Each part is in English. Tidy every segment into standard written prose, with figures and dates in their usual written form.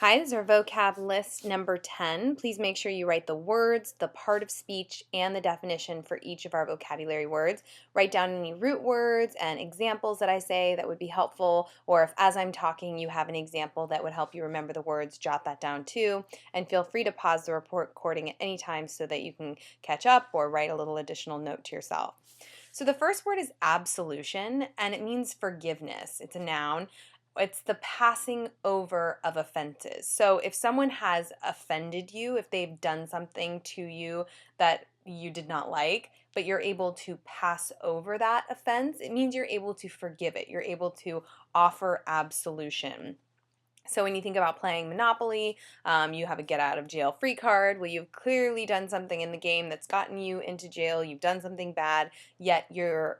Hi, this is our vocab list number 10. Please make sure you write the words, the part of speech, and the definition for each of our vocabulary words. Write down any root words and examples that I say that would be helpful, or if as I'm talking you have an example that would help you remember the words, jot that down too. And feel free to pause the recording at any time so that you can catch up or write a little additional note to yourself. So the first word is absolution, and it means forgiveness. It's a noun. It's the passing over of offenses. So if someone has offended you, if they've done something to you that you did not like, but you're able to pass over that offense, it means you're able to forgive it. You're able to offer absolution. So when you think about playing Monopoly, you have a get out of jail free card. Well, you've clearly done something in the game that's gotten you into jail. You've done something bad, yet your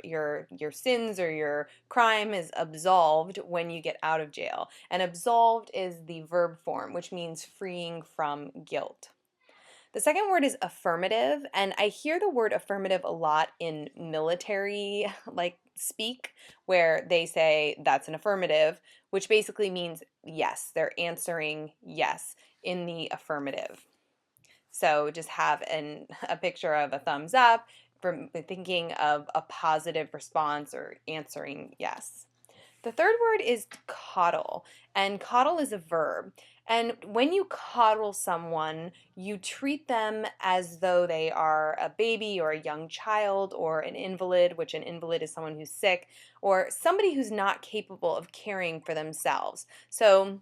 sins or your crime is absolved when you get out of jail. And absolved is the verb form, which means freeing from guilt. The second word is affirmative, and I hear the word affirmative a lot in military speak, where they say that's an affirmative, which basically means yes, they're answering yes in the affirmative. So just have a picture of a thumbs up for thinking of a positive response or answering yes. The third word is coddle, and coddle is a verb. And when you coddle someone, you treat them as though they are a baby or a young child or an invalid, which an invalid is someone who's sick, or somebody who's not capable of caring for themselves. So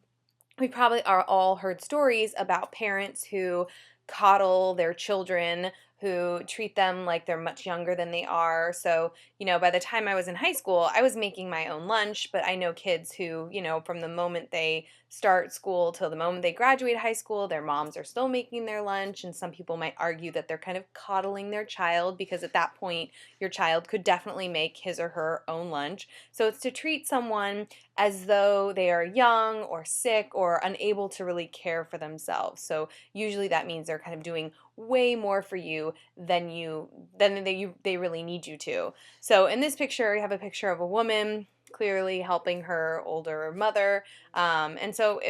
we probably are all heard stories about parents who coddle their children, who treat them like they're much younger than they are. So, by the time I was in high school, I was making my own lunch, but I know kids who, from the moment they start school till the moment they graduate high school, their moms are still making their lunch. And some people might argue that they're kind of coddling their child because at that point, your child could definitely make his or her own lunch. So it's to treat someone as though they are young or sick or unable to really care for themselves. So usually that means they're kind of doing way more for you than they really need you to. So in this picture, you have a picture of a woman clearly helping her older mother. And so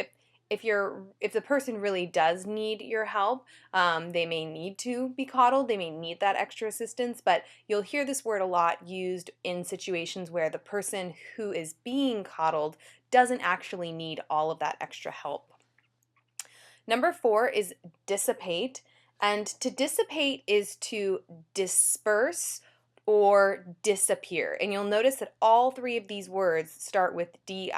if the person really does need your help, they may need to be coddled. They may need that extra assistance, but you'll hear this word a lot used in situations where the person who is being coddled doesn't actually need all of that extra help. Number 4 is dissipate, and to dissipate is to disperse or disappear. And you'll notice that all three of these words start with dis,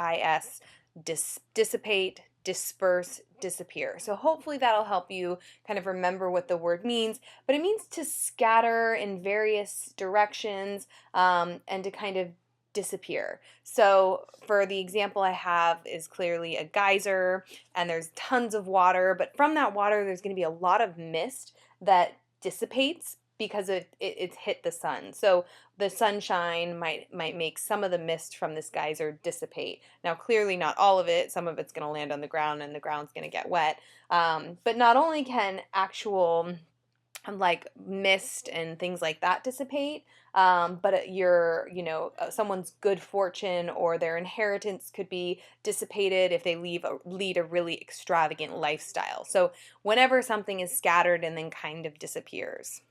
dissipate, disperse, disappear. So hopefully that'll help you kind of remember what the word means, but it means to scatter in various directions and to kind of disappear. So for the example I have is clearly a geyser and there's tons of water, but from that water there's going to be a lot of mist that dissipates because it's hit the sun. So the sunshine might make some of the mist from this geyser dissipate. Now clearly not all of it. Some of it's going to land on the ground and the ground's going to get wet. But not only can actual mist and things like that dissipate, but someone's good fortune or their inheritance could be dissipated if they lead a really extravagant lifestyle. So whenever something is scattered and then kind of disappears.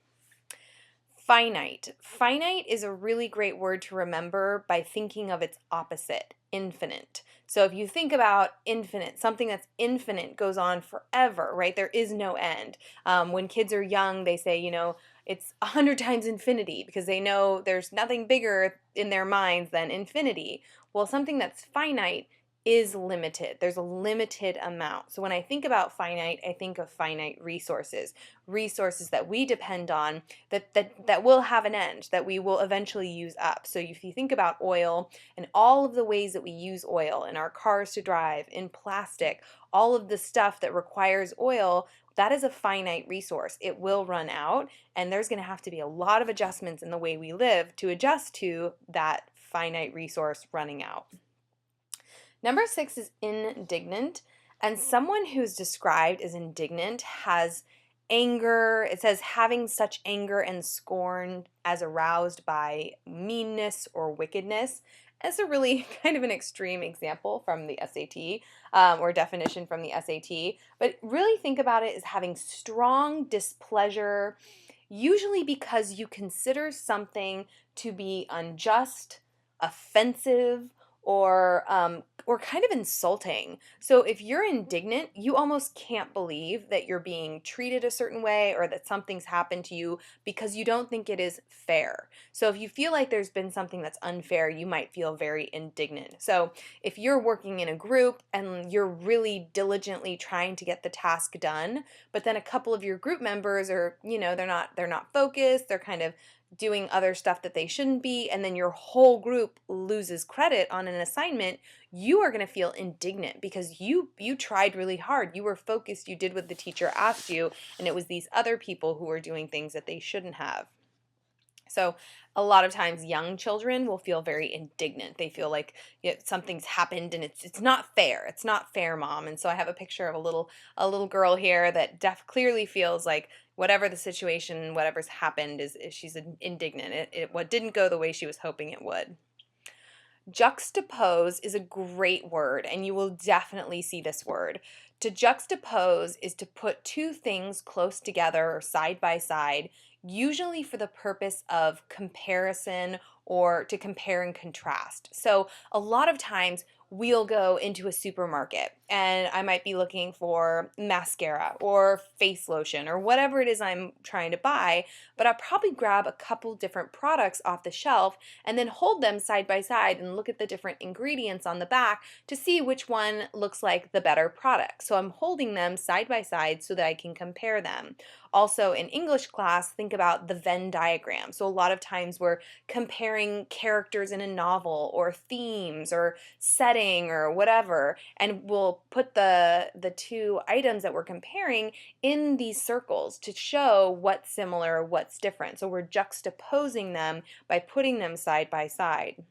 Finite. Finite is a really great word to remember by thinking of its opposite, infinite. So if you think about infinite, something that's infinite goes on forever, right? There is no end. When kids are young, they say, it's 100 times infinity because they know there's nothing bigger in their minds than infinity. Well, something that's finite is limited. There's a limited amount. So when I think about finite, I think of finite resources that we depend on that will have an end, that we will eventually use up. So if you think about oil and all of the ways that we use oil in our cars to drive, in plastic, all of the stuff that requires oil, that is a finite resource. It will run out, and there's going to have to be a lot of adjustments in the way we live to adjust to that finite resource running out. Number 6 is indignant, and someone who's described as indignant has anger. It says having such anger and scorn as aroused by meanness or wickedness. As a really kind of an extreme example from the SAT, or definition from the SAT, but really think about it as having strong displeasure, usually because you consider something to be unjust, offensive, or kind of insulting. So if you're indignant, you almost can't believe that you're being treated a certain way or that something's happened to you because you don't think it is fair. So if you feel like there's been something that's unfair, you might feel very indignant. So if you're working in a group and you're really diligently trying to get the task done, but then a couple of your group members are, they're not focused, they're kind of doing other stuff that they shouldn't be, and then your whole group loses credit on an assignment, you are going to feel indignant because you tried really hard. You were focused, you did what the teacher asked you, and it was these other people who were doing things that they shouldn't have. So a lot of times young children will feel very indignant. They feel like something's happened and it's not fair. It's not fair, mom. And so I have a picture of a little girl here that clearly feels like whatever the situation, whatever's happened is she's indignant. It what didn't go the way she was hoping it would. Juxtapose is a great word, and you will definitely see this word. To juxtapose is to put two things close together or side by side, usually for the purpose of comparison or to compare and contrast. So, a lot of times we'll go into a supermarket and I might be looking for mascara or face lotion or whatever it is I'm trying to buy, but I'll probably grab a couple different products off the shelf and then hold them side by side and look at the different ingredients on the back to see which one looks like the better product. So I'm holding them side by side so that I can compare them. Also, in English class, think about the Venn diagram. So a lot of times we're comparing characters in a novel or themes or setting or whatever, and we'll put the two items that we're comparing in these circles to show what's similar, what's different. So we're juxtaposing them by putting them side by side.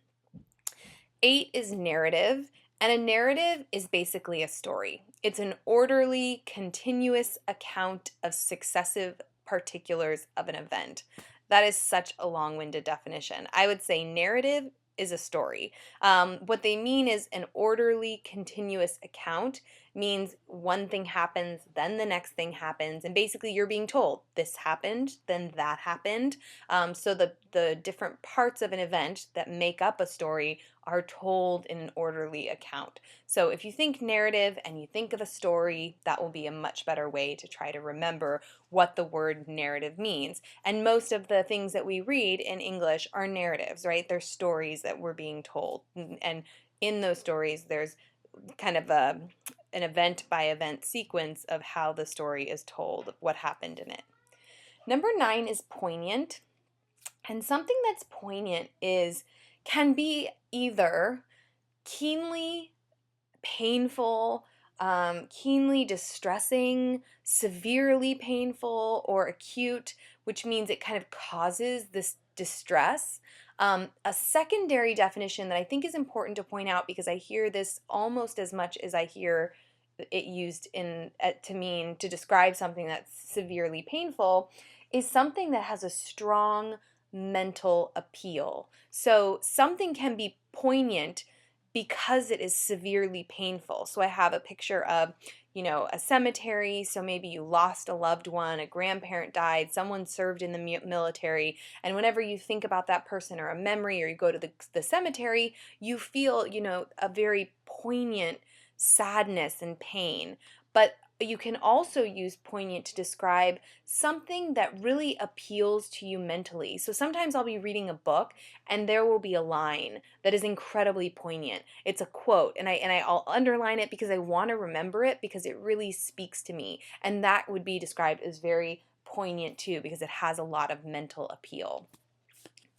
8 is narrative, and a narrative is basically a story. It's an orderly, continuous account of successive particulars of an event. That is such a long-winded definition. I would say narrative is a story. What they mean is an orderly, continuous account means one thing happens, then the next thing happens, and basically you're being told this happened, then that happened. So the different parts of an event that make up a story are told in an orderly account. So if you think narrative and you think of a story, that will be a much better way to try to remember what the word narrative means. And most of the things that we read in English are narratives, right? They're stories that we're being told. And in those stories, there's kind of an event by event sequence of how the story is told, what happened in it. Number 9 is poignant. And something that's poignant can be either keenly painful, keenly distressing, severely painful, or acute, which means it kind of causes this distress. A secondary definition that I think is important to point out, because I hear this almost as much as I hear it used to mean to describe something that's severely painful, is something that has a strong mental appeal. So something can be poignant because it is severely painful. So I have a picture of, a cemetery. So maybe you lost a loved one, a grandparent died, someone served in the military. And whenever you think about that person or a memory, or you go to the cemetery, you feel, a very poignant sadness and pain. But you can also use poignant to describe something that really appeals to you mentally. So sometimes I'll be reading a book and there will be a line that is incredibly poignant. It's a quote, and I'll underline it because I want to remember it because it really speaks to me. And that would be described as very poignant too, because it has a lot of mental appeal.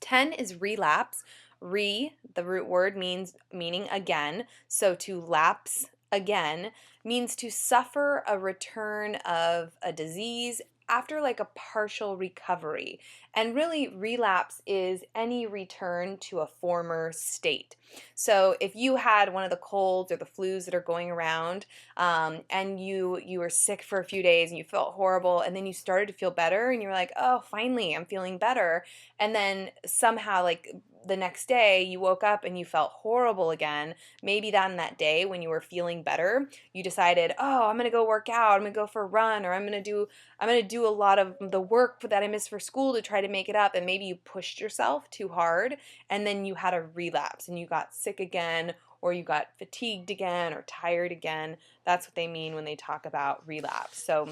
10 is relapse. The root word meaning again. So to lapse again means to suffer a return of a disease after like a partial recovery. And really, relapse is any return to a former state. So if you had one of the colds or the flus that are going around, and you were sick for a few days and you felt horrible, and then you started to feel better and you were like, oh, finally, I'm feeling better. And then somehow like the next day you woke up and you felt horrible again, maybe on that day when you were feeling better, you decided, oh, I'm going to go work out, I'm going to go for a run, or I'm going to do a lot of the work that I missed for school to try to make it up, and maybe you pushed yourself too hard, and then you had a relapse and you got sick again, or you got fatigued again or tired again. That's what they mean when they talk about relapse. So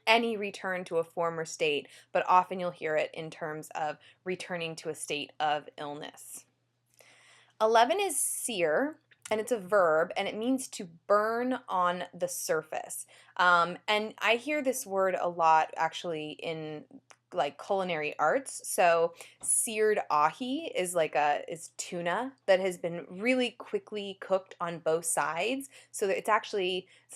any return to a former state, but often you'll hear it in terms of returning to a state of illness. 11 is sear, and it's a verb, and it means to burn on the surface. And I hear this word a lot actually in like culinary arts. So seared ahi is tuna that has been really quickly cooked on both sides. So that it's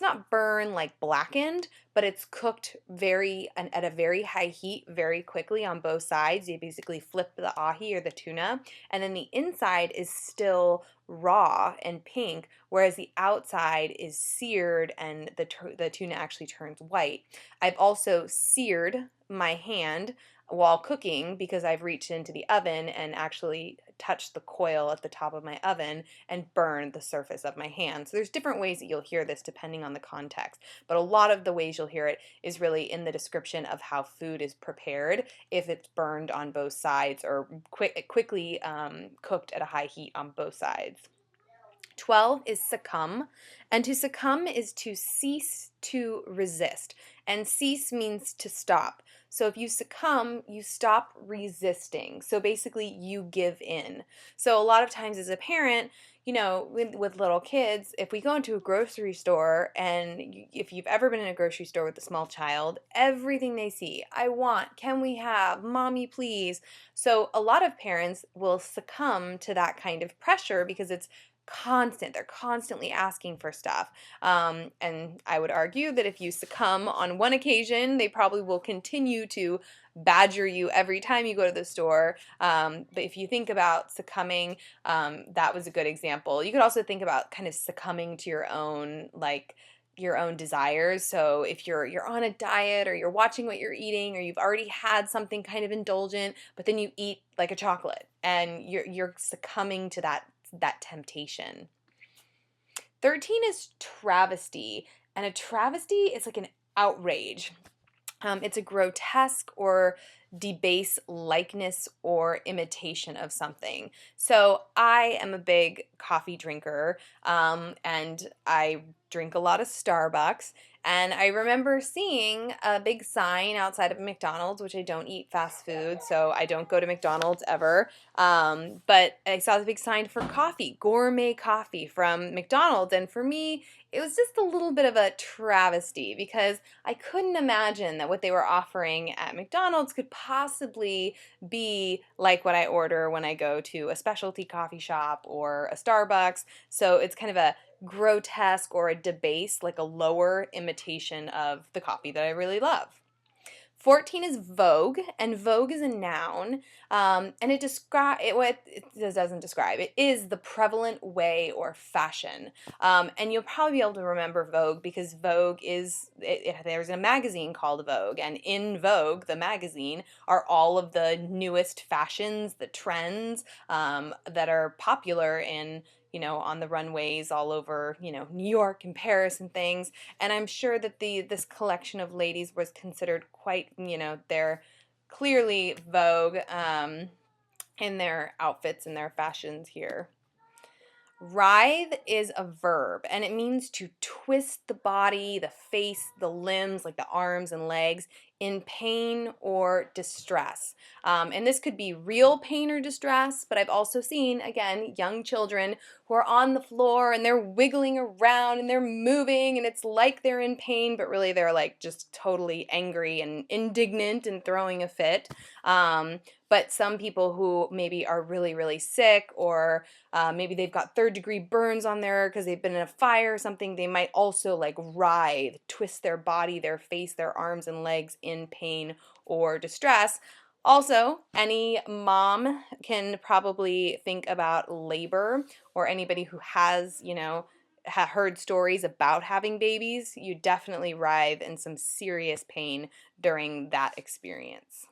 not burned like blackened, but it's cooked at a very high heat very quickly on both sides. You basically flip the ahi or the tuna, and then the inside is still raw and pink, whereas the outside is seared and the tuna actually turns white. I've also seared my hand while cooking because I've reached into the oven and actually touched the coil at the top of my oven and burned the surface of my hand. So there's different ways that you'll hear this depending on the context, but a lot of the ways you'll hear it is really in the description of how food is prepared if it's burned on both sides or quickly cooked at a high heat on both sides. 12 is succumb, and to succumb is to cease to resist, and cease means to stop. So if you succumb, you stop resisting. So basically you give in. So a lot of times as a parent, with little kids, if we go into a grocery store, and if you've ever been in a grocery store with a small child, everything they see, I want, can we have, mommy please. So a lot of parents will succumb to that kind of pressure because it's constant. They're constantly asking for stuff. And I would argue that if you succumb on one occasion, they probably will continue to badger you every time you go to the store. But if you think about succumbing, that was a good example. You could also think about kind of succumbing to your own desires. So if you're on a diet, or you're watching what you're eating, or you've already had something kind of indulgent, but then you eat like a chocolate and you're succumbing to that temptation. 13 is travesty, and a travesty is like an outrage. It's a grotesque or debase likeness or imitation of something. So I am a big coffee drinker, and I drink a lot of Starbucks. And I remember seeing a big sign outside of McDonald's, which I don't eat fast food, so I don't go to McDonald's ever. But I saw the big sign for coffee, gourmet coffee from McDonald's. And for me, it was just a little bit of a travesty because I couldn't imagine that what they were offering at McDonald's could possibly be like what I order when I go to a specialty coffee shop or a Starbucks. So it's kind of a grotesque or a debased, like a lower imitation of the coffee that I really love. 14 is vogue, and vogue is a noun, and it doesn't describe. It is the prevalent way or fashion, and you'll probably be able to remember Vogue because Vogue there's a magazine called Vogue, and in Vogue, the magazine, are all of the newest fashions, the trends that are popular on the runways all over, New York and Paris and things. And I'm sure that this collection of ladies was considered quite, they're clearly Vogue in their outfits and their fashions here. Writhe is a verb, and it means to twist the body, the face, the limbs, like the arms and legs, in pain or distress. And this could be real pain or distress, but I've also seen, again, young children who are on the floor and they're wiggling around and they're moving, and it's like they're in pain, but really they're like just totally angry and indignant and throwing a fit. But some people who maybe are really, really sick, or maybe they've got third-degree burns on there because they've been in a fire or something, they might also like writhe, twist their body, their face, their arms and legs in pain or distress. Also, any mom can probably think about labor, or anybody who has, heard stories about having babies. You definitely writhe in some serious pain during that experience.